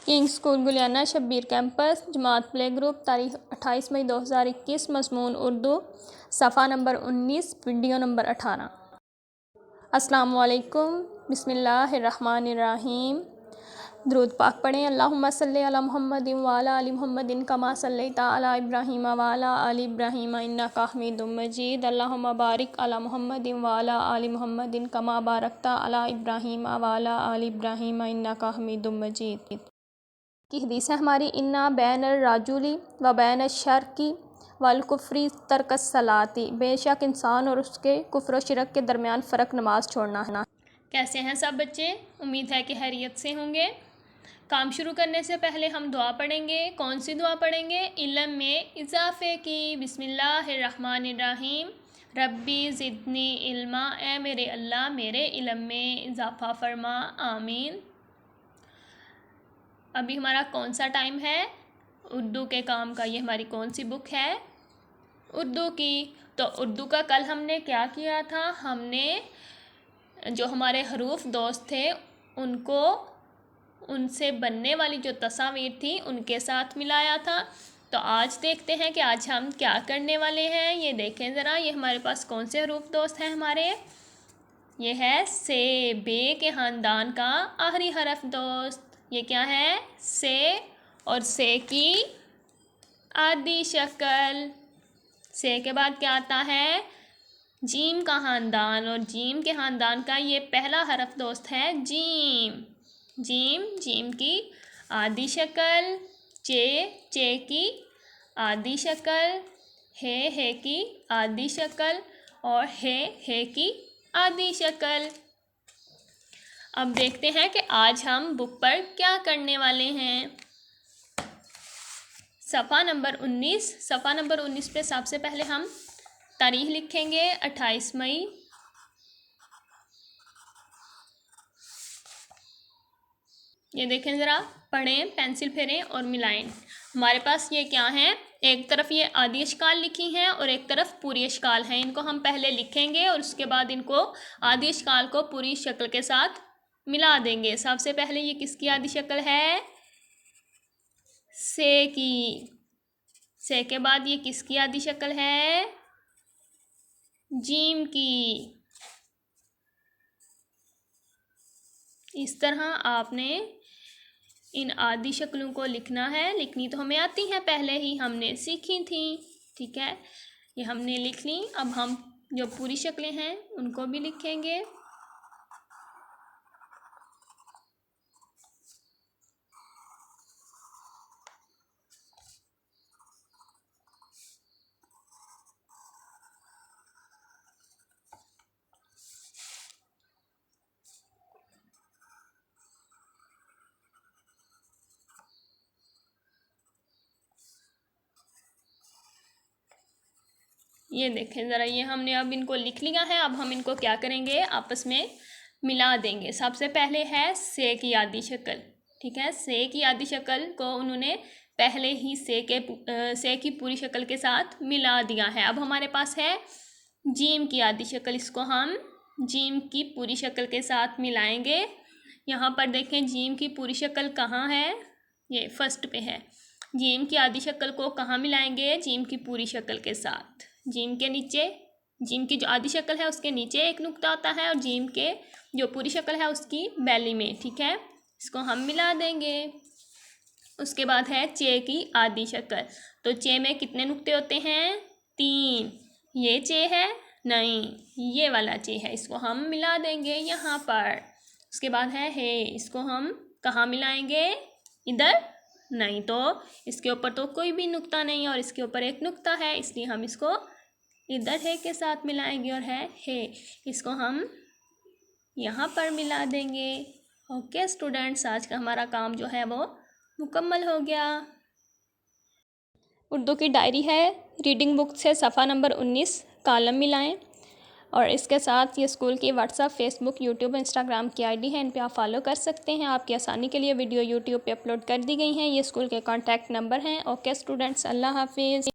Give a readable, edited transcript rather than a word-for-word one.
King school Guliyana Shabbir campus जमात play group तारीख 28 मई 2021 मज़मून उर्दू सफ़ा number 19 video number 18। अस्सलामु अलैकुम बिस्मिल्लाहिर्रहमानिर्रहीम। दुरूद पाक पढ़ें। अल्लाहुम्मा सल्ली अला मुहम्मदिन व अला आलि मुहम्मदिन कमा सल्लैता अला इब्राहीम व अला आलि इब्राहीम इन्नका हमीदुम मजीद। अल्लाहुम्मा बारिक अला मुहम्मदिन व अला आलि मुहम्मदिन कमा बारकता अला इब्राहीम व अला आलि इब्राहीम इन्नका हमीदुम मजीद। की हदीस है हमारी, इन्ना बैन राजुली व बैन शर्की वल कुफ्री तरकस सलाती, बेशक इंसान और उसके कुफ्र व शिरक के दरमियान फ़र्क नमाज छोड़ना है। कैसे हैं सब बच्चे? उम्मीद है कि खैरियत से होंगे। काम शुरू करने से पहले हम दुआ पढ़ेंगे। कौन सी दुआ पढ़ेंगे? इल्म में इजाफ़े की। बिस्मिल्लाहिर्रहमानिर्रहीम। रब्बी ज़िदनी इल्मा, ए मेरे अल्लाह मेरे इल्म में इजाफ़ा फरमा, आमीन। अभी हमारा कौन सा टाइम है? उर्दू के काम का। ये हमारी कौन सी बुक है? उर्दू की। तो उर्दू का कल हमने क्या किया था? हमने जो हमारे हरूफ दोस्त थे उनको उनसे बनने वाली जो तस्वीर थी उनके साथ मिलाया था। तो आज देखते हैं कि आज हम क्या करने वाले हैं। ये देखें ज़रा, ये हमारे पास कौन से हरूफ दोस्त हैं हमारे? ये है से, बे के ख़ानदान का आखिरी हरफ दोस्त। ये क्या है? से। और से की आधी शक्ल। से के बाद क्या आता है? जीम का ख़ानदान, और जीम के ख़ानदान का ये पहला हरफ दोस्त है जीम। जीम, जीम की आधी शक्ल। चे, चे की आधी शक्ल। है की आधी शक्ल। और है की आधी शक्ल। अब देखते हैं कि आज हम बुक पर क्या करने वाले हैं। सफ़ा नंबर 19। सफ़ा नंबर 19 पे सबसे पहले हम तारीख लिखेंगे 28 मई। ये देखें ज़रा, पढ़ें, पेंसिल फेरें और मिलाएं। हमारे पास ये क्या है? एक तरफ ये आधी अशकाल लिखी हैं और एक तरफ पूरी अशकाल हैं। इनको हम पहले लिखेंगे और उसके बाद इनको आधी अशकाल को पूरी शक्ल के साथ मिला देंगे। सबसे पहले ये किसकी आधी शक्ल है? से की। से के बाद ये किसकी आधी शक्ल है? जीम की। इस तरह आपने इन आधी शक्लों को लिखना है। लिखनी तो हमें आती है, पहले ही हमने सीखी थी। ठीक है, ये हमने लिख ली। अब हम जो पूरी शक्लें हैं उनको भी लिखेंगे। ये देखें ज़रा, ये हमने अब इनको लिख लिया है। अब हम इनको क्या करेंगे? आपस में मिला देंगे। सबसे पहले है से की आधी शक्ल। ठीक है, से की आधी शक्ल को उन्होंने पहले ही से की पूरी शक्ल के साथ मिला दिया है। अब हमारे पास है जीम की आधी शक्ल। इसको हम जीम की पूरी शक्ल के साथ मिलाएंगे। यहाँ पर देखें, जीम की पूरी शक्ल कहाँ है? ये फर्स्ट पे है। जीम की आधी शक्ल को कहाँ मिलाएंगे? जीम की पूरी शक्ल के साथ। जीम के नीचे, जीम की जो आधी शक्ल है उसके नीचे एक नुक्ता होता है और जीम के जो पूरी शक्ल है उसकी बैली में। ठीक है, इसको हम मिला देंगे। उसके बाद है चे की आधी शक्ल। तो चे में कितने नुक्ते होते हैं? 3। ये चे है? नहीं, ये वाला चे है। इसको हम मिला देंगे यहाँ पर। उसके बाद है, इसको हम कहाँ मिलाएंगे? इधर? नहीं, तो इसके ऊपर तो कोई भी नुक्ता नहीं और इसके ऊपर एक नुक्ता है, इसलिए हम इसको इधर है के साथ मिलाएंगे। और है इसको हम यहाँ पर मिला देंगे। ओके स्टूडेंट्स, आज का हमारा काम जो है वो मुकम्मल हो गया। उर्दू की डायरी है, रीडिंग बुक से सफ़ा नंबर 19 कालम मिलाएं। और इसके साथ ये स्कूल की व्हाट्सएप, फेसबुक, यूट्यूब, इंस्टाग्राम की आईडी है, इन पे आप फॉलो कर सकते हैं। आपकी आसानी के लिए वीडियो यूट्यूब पे अपलोड कर दी गई हैं। ये स्कूल के कॉन्टैक्ट नंबर हैं। ओके स्टूडेंट्स, अल्लाह हाफिज़।